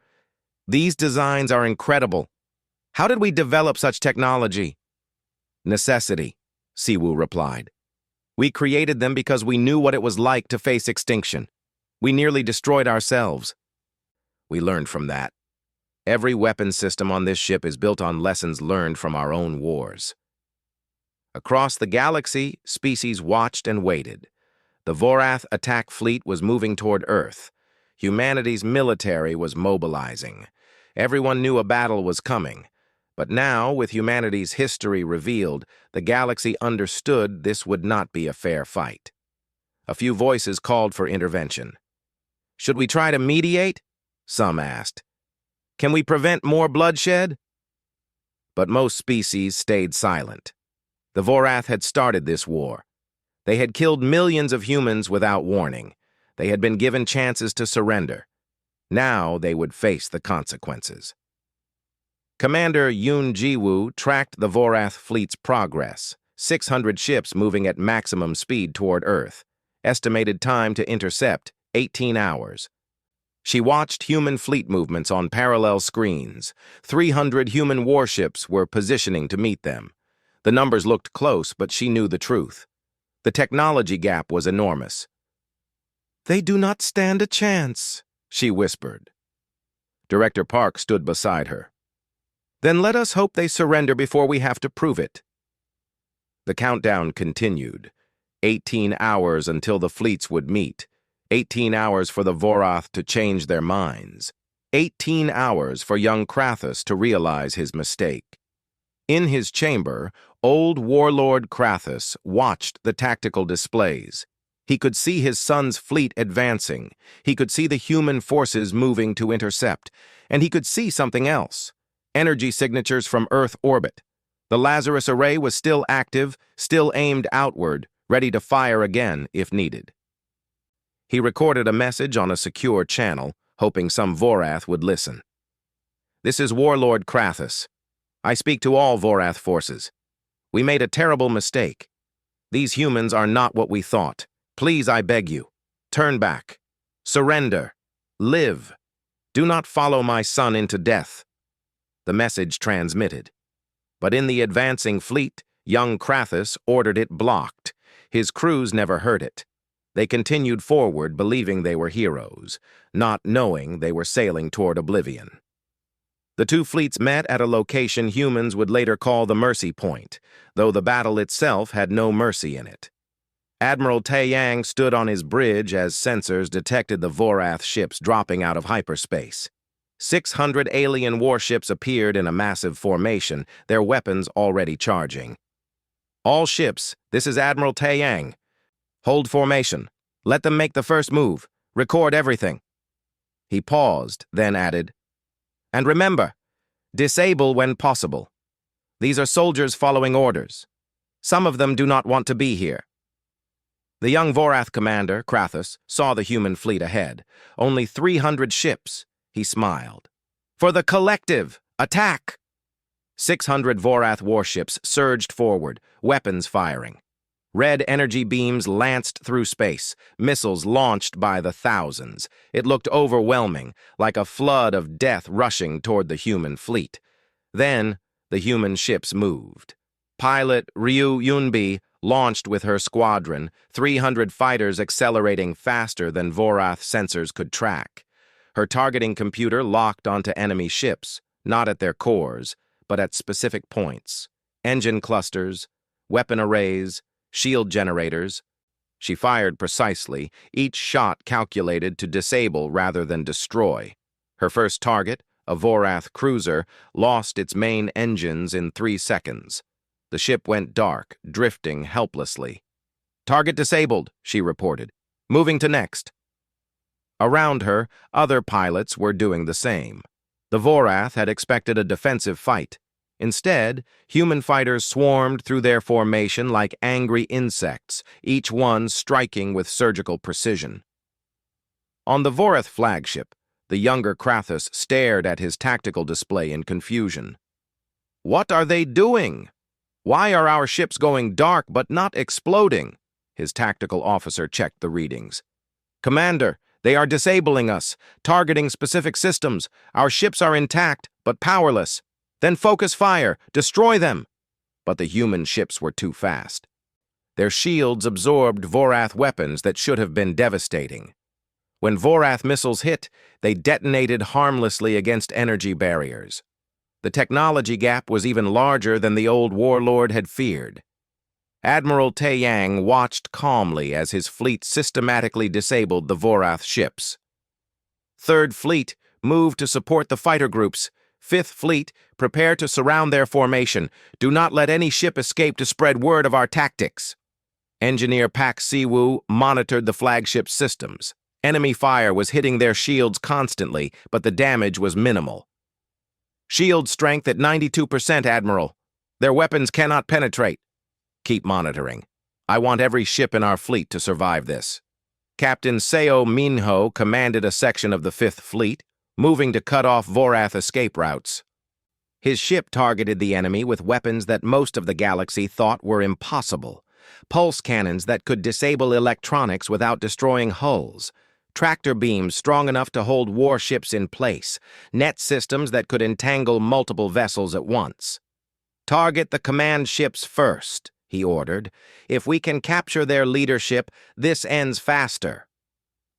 A: these designs are incredible. How did we develop such technology?" "Necessity," Siwoo replied. "We created them because we knew what it was like to face extinction. We nearly destroyed ourselves. We learned from that." Every weapon system on this ship is built on lessons learned from our own wars. Across the galaxy, species watched and waited. The Vorath attack fleet was moving toward Earth. Humanity's military was mobilizing. Everyone knew a battle was coming. But now, with humanity's history revealed, the galaxy understood this would not be a fair fight. A few voices called for intervention. Should we try to mediate? Some asked. Can we prevent more bloodshed? But most species stayed silent. The Vorath had started this war. They had killed millions of humans without warning. They had been given chances to surrender. Now they would face the consequences. Commander Yoon Ji-woo tracked the Vorath fleet's progress, 600 ships moving at maximum speed toward Earth. Estimated time to intercept, 18 hours. She watched human fleet movements on parallel screens. 300 human warships were positioning to meet them. The numbers looked close, but she knew the truth. The technology gap was enormous. "They do not stand a chance," she whispered. Director Park stood beside her. "Then let us hope they surrender before we have to prove it." The countdown continued. 18 hours until the fleets would meet. 18 hours for the Vorath to change their minds. 18 hours for young Krathus to realize his mistake. In his chamber, old warlord Krathus watched the tactical displays. He could see his son's fleet advancing. He could see the human forces moving to intercept. And he could see something else. Energy signatures from Earth orbit. The Lazarus array was still active, still aimed outward, ready to fire again if needed. He recorded a message on a secure channel, hoping some Vorath would listen. "This is Warlord Krathus. I speak to all Vorath forces. We made a terrible mistake. These humans are not what we thought. Please, I beg you, turn back. Surrender. Live. Do not follow my son into death." The message transmitted. But in the advancing fleet, young Krathus ordered it blocked. His crews never heard it. They continued forward, believing they were heroes, not knowing they were sailing toward oblivion. The two fleets met at a location humans would later call the Mercy Point, though the battle itself had no mercy in it. Admiral Taeyang stood on his bridge as sensors detected the Vorath ships dropping out of hyperspace. 600 alien warships appeared in a massive formation, their weapons already charging. "All ships, this is Admiral Taeyang. Hold formation. Let them make the first move. Record everything." He paused, then added, "And remember, disable when possible. These are soldiers following orders. Some of them do not want to be here." The young Vorath commander, Krathus, saw the human fleet ahead. Only 300 ships. He smiled. "For the collective! Attack!" 600 Vorath warships surged forward, weapons firing. Red energy beams lanced through space, missiles launched by the thousands. It looked overwhelming, like a flood of death rushing toward the human fleet. Then, the human ships moved. Pilot Ryu Yunbi launched with her squadron, 300 fighters accelerating faster than Vorath sensors could track. Her targeting computer locked onto enemy ships, not at their cores, but at specific points. Engine clusters, weapon arrays, shield generators. She fired precisely, each shot calculated to disable rather than destroy. Her first target, a Vorath cruiser, lost its main engines in 3 seconds. The ship went dark, drifting helplessly. "Target disabled," she reported. "Moving to next." Around her, other pilots were doing the same. The Vorath had expected a defensive fight. Instead, human fighters swarmed through their formation like angry insects, each one striking with surgical precision. On the Vorath flagship, the younger Krathus stared at his tactical display in confusion. "What are they doing? Why are our ships going dark but not exploding?" His tactical officer checked the readings. "Commander, they are disabling us, targeting specific systems. Our ships are intact, but powerless. Then focus fire, destroy them." But the human ships were too fast. Their shields absorbed Vorath weapons that should have been devastating. When Vorath missiles hit, they detonated harmlessly against energy barriers. The technology gap was even larger than the old warlord had feared. Admiral Taeyang watched calmly as his fleet systematically disabled the Vorath ships. Third Fleet, move to support the fighter groups. Fifth Fleet, prepare to surround their formation. Do not let any ship escape to spread word of our tactics. Engineer Pak Siwoo monitored the flagship's systems. Enemy fire was hitting their shields constantly, but the damage was minimal. Shield strength at 92%, Admiral. Their weapons cannot penetrate. Keep monitoring. I want every ship in our fleet to survive this. Captain Seo Minho commanded a section of the Fifth Fleet, moving to cut off Vorath escape routes. His ship targeted the enemy with weapons that most of the galaxy thought were impossible. Pulse cannons that could disable electronics without destroying hulls. Tractor beams strong enough to hold warships in place. Net systems that could entangle multiple vessels at once. Target the command ships first, he ordered. If we can capture their leadership, this ends faster.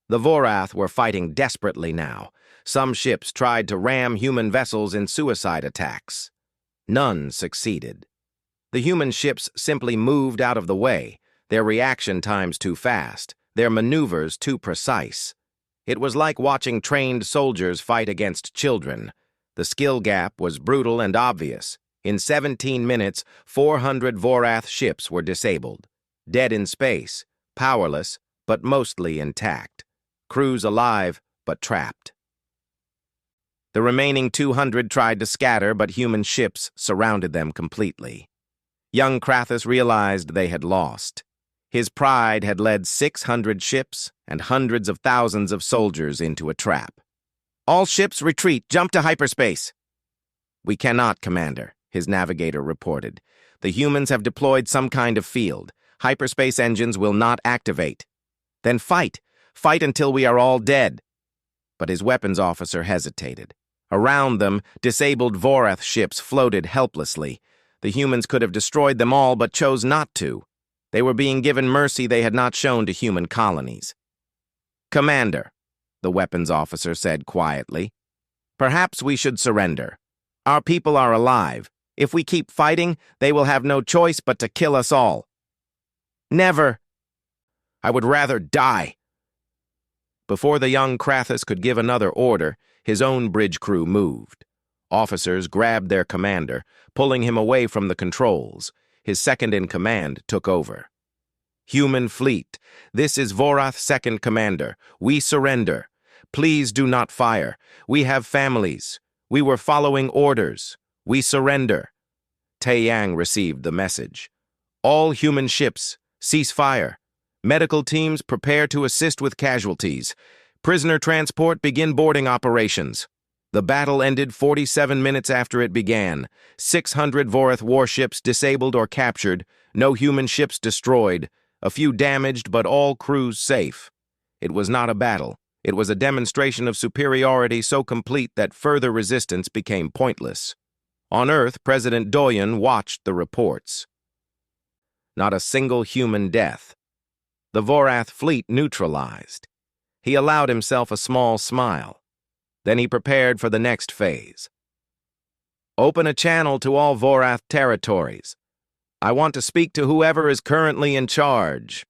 A: The Vorath were fighting desperately now. Some ships tried to ram human vessels in suicide attacks. None succeeded. The human ships simply moved out of the way, their reaction times too fast, their maneuvers too precise. It was like watching trained soldiers fight against children. The skill gap was brutal and obvious. In 17 minutes, 400 Vorath ships were disabled. Dead in space, powerless, but mostly intact. Crews alive, but trapped. The remaining 200 tried to scatter, but human ships surrounded them completely. Young Krathus realized they had lost. His pride had led 600 ships and hundreds of thousands of soldiers into a trap. All ships retreat, jump to hyperspace. We cannot, Commander, his navigator reported. The humans have deployed some kind of field. Hyperspace engines will not activate. Then fight. Fight until we are all dead. But his weapons officer hesitated. Around them, disabled Vorath ships floated helplessly. The humans could have destroyed them all, but chose not to. They were being given mercy they had not shown to human colonies. Commander, the weapons officer said quietly, perhaps we should surrender. Our people are alive. If we keep fighting, they will have no choice but to kill us all. Never. I would rather die. Before the young Krathus could give another order, his own bridge crew moved. Officers grabbed their commander, pulling him away from the controls. His second-in-command took over. Human fleet, this is Vorath's second commander. We surrender. Please do not fire. We have families. We were following orders. We surrender. Taeyang received the message. All human ships, cease fire. Medical teams prepare to assist with casualties. Prisoner transport begin boarding operations. The battle ended 47 minutes after it began. 600 Vorath warships disabled or captured, no human ships destroyed, a few damaged but all crews safe. It was not a battle. It was a demonstration of superiority so complete that further resistance became pointless. On Earth, President Doyen watched the reports. Not a single human death. The Vorath fleet neutralized. He allowed himself a small smile. Then he prepared for the next phase. Open a channel to all Vorath territories. I want to speak to whoever is currently in charge.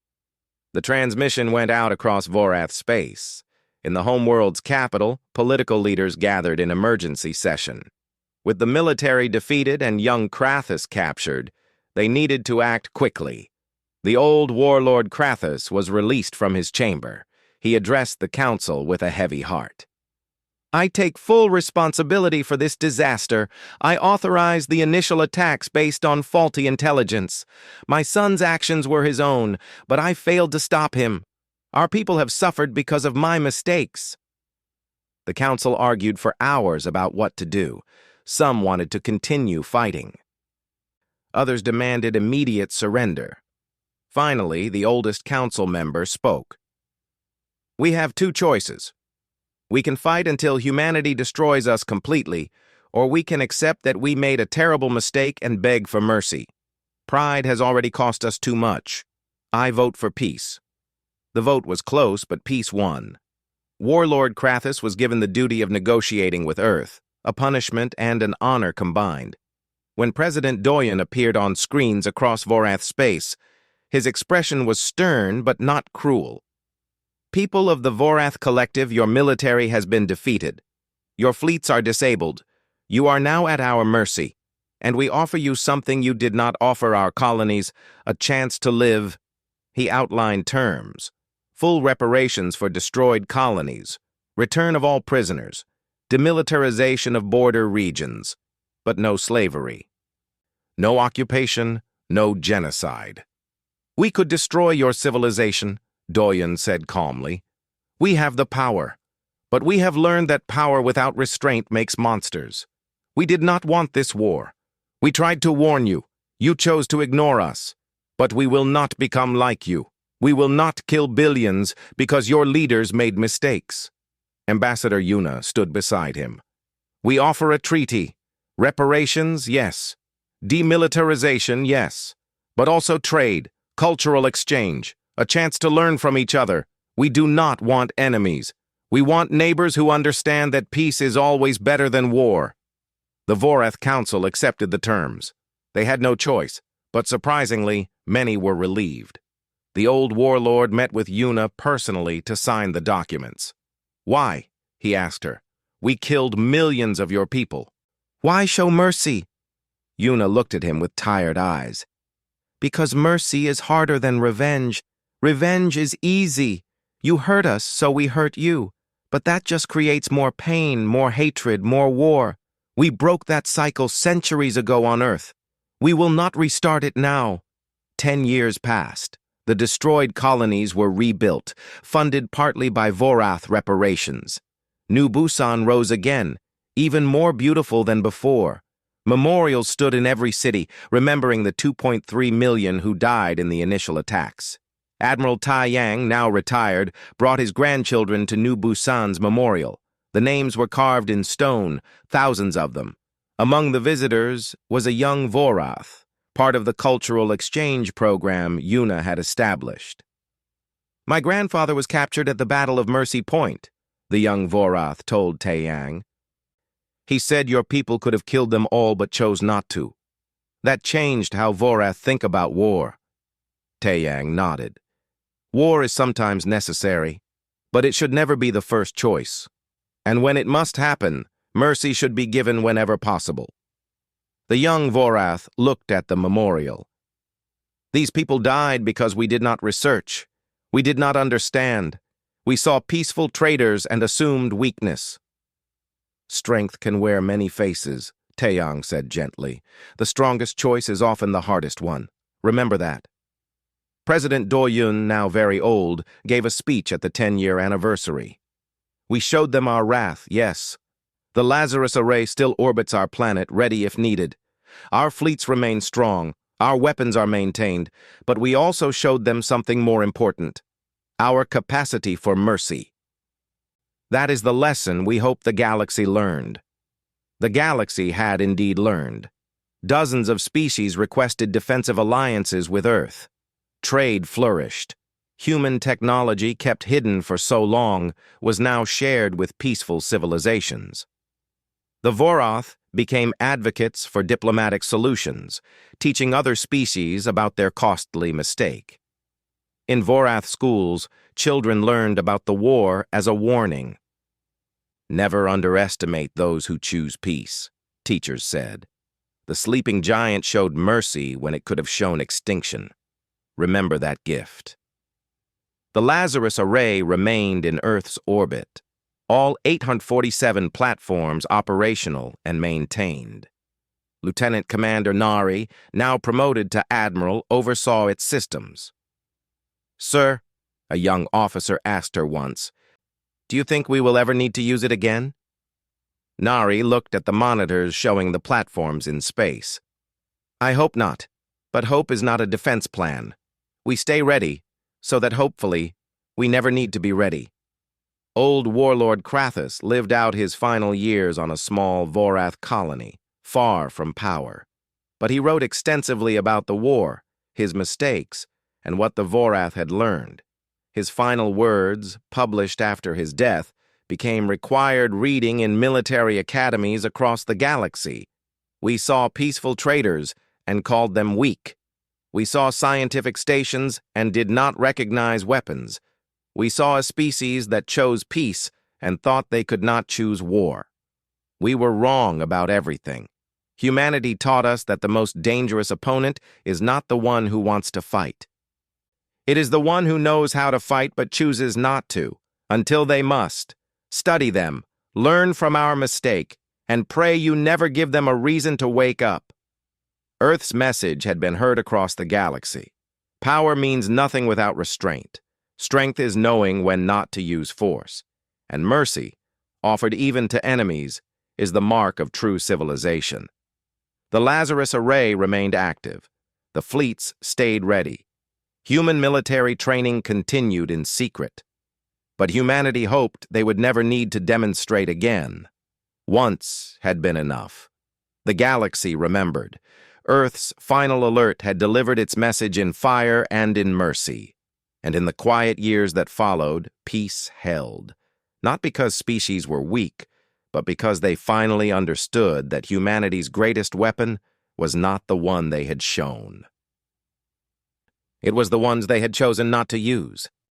A: The transmission went out across Vorath space. In the homeworld's capital, political leaders gathered in emergency session. With the military defeated and young Krathus captured, they needed to act quickly. The old warlord Krathus was released from his chamber. He addressed the council with a heavy heart. I take full responsibility for this disaster. I authorized the initial attacks based on faulty intelligence. My son's actions were his own, but I failed to stop him. Our people have suffered because of my mistakes. The council argued for hours about what to do. Some wanted to continue fighting. Others demanded immediate surrender. Finally, the oldest council member spoke. We have two choices. We can fight until humanity destroys us completely, or we can accept that we made a terrible mistake and beg for mercy. Pride has already cost us too much. I vote for peace. The vote was close, but peace won. Warlord Krathus was given the duty of negotiating with Earth, a punishment and an honor combined. When President Doyen appeared on screens across Vorath space, his expression was stern but not cruel. People of the Vorath Collective, your military has been defeated. Your fleets are disabled. You are now at our mercy, and we offer you something you did not offer our colonies, a chance to live. He outlined terms: full reparations for destroyed colonies, return of all prisoners, demilitarization of border regions, but no slavery. No occupation, no genocide. We could destroy your civilization, Doyen said calmly. We have the power, but we have learned that power without restraint makes monsters. We did not want this war. We tried to warn you. You chose to ignore us. But we will not become like you. We will not kill billions because your leaders made mistakes. Ambassador Yuna stood beside him. We offer a treaty. Reparations, yes. Demilitarization, yes. But also trade, cultural exchange, a chance to learn from each other. We do not want enemies. We want neighbors who understand that peace is always better than war. The Vorath Council accepted the terms. They had no choice, but surprisingly, many were relieved. The old warlord met with Yuna personally to sign the documents. Why? He asked her. We killed millions of your people. Why show mercy? Yuna looked at him with tired eyes. Because mercy is harder than revenge. Revenge is easy. You hurt us, so we hurt you. But that just creates more pain, more hatred, more war. We broke that cycle centuries ago on Earth. We will not restart it now. 10 years passed. The destroyed colonies were rebuilt, funded partly by Vorath reparations. New Busan rose again, even more beautiful than before. Memorials stood in every city, remembering the 2.3 million who died in the initial attacks. Admiral Tai Yang, now retired, brought his grandchildren to New Busan's memorial. The names were carved in stone, thousands of them. Among the visitors was a young Vorath, part of the cultural exchange program Yuna had established. My grandfather was captured at the Battle of Mercy Point, the young Vorath told Taeyang. He said your people could have killed them all but chose not to. That changed how Vorath think about war. Taeyang nodded. War is sometimes necessary, but it should never be the first choice. And when it must happen, mercy should be given whenever possible. The young Vorath looked at the memorial. These people died because we did not research. We did not understand. We saw peaceful traders and assumed weakness. Strength can wear many faces, Taeyang said gently. The strongest choice is often the hardest one. Remember that. President Doyun, now very old, gave a speech at the 10-year anniversary. We showed them our wrath, yes. The Lazarus Array still orbits our planet, ready if needed. Our fleets remain strong, our weapons are maintained, but we also showed them something more important: our capacity for mercy. That is the lesson we hope the galaxy learned. The galaxy had indeed learned. Dozens of species requested defensive alliances with Earth. Trade flourished. Human technology, kept hidden for so long, was now shared with peaceful civilizations. The Vorath became advocates for diplomatic solutions, teaching other species about their costly mistake. In Vorath schools, children learned about the war as a warning. Never underestimate those who choose peace, teachers said. The sleeping giant showed mercy when it could have shown extinction. Remember that gift. The Lazarus Array remained in Earth's orbit, all 847 platforms operational and maintained. Lieutenant Commander Nari, now promoted to Admiral, oversaw its systems. Sir, a young officer asked her once, do you think we will ever need to use it again? Nari looked at the monitors showing the platforms in space. I hope not, but hope is not a defense plan. We stay ready, so that hopefully, we never need to be ready. Old Warlord Krathus lived out his final years on a small Vorath colony, far from power. But he wrote extensively about the war, his mistakes, and what the Vorath had learned. His final words, published after his death, became required reading in military academies across the galaxy. We saw peaceful traders and called them weak. We saw scientific stations and did not recognize weapons. We saw a species that chose peace and thought they could not choose war. We were wrong about everything. Humanity taught us that the most dangerous opponent is not the one who wants to fight. It is the one who knows how to fight but chooses not to, until they must. Study them, learn from our mistake, and pray you never give them a reason to wake up. Earth's message had been heard across the galaxy. Power means nothing without restraint. Strength is knowing when not to use force. And mercy, offered even to enemies, is the mark of true civilization. The Lazarus Array remained active. The fleets stayed ready. Human military training continued in secret. But humanity hoped they would never need to demonstrate again. Once had been enough. The galaxy remembered. Earth's final alert had delivered its message in fire and in mercy. And in the quiet years that followed, peace held. Not because species were weak, but because they finally understood that humanity's greatest weapon was not the one they had shown. It was the ones they had chosen not to use.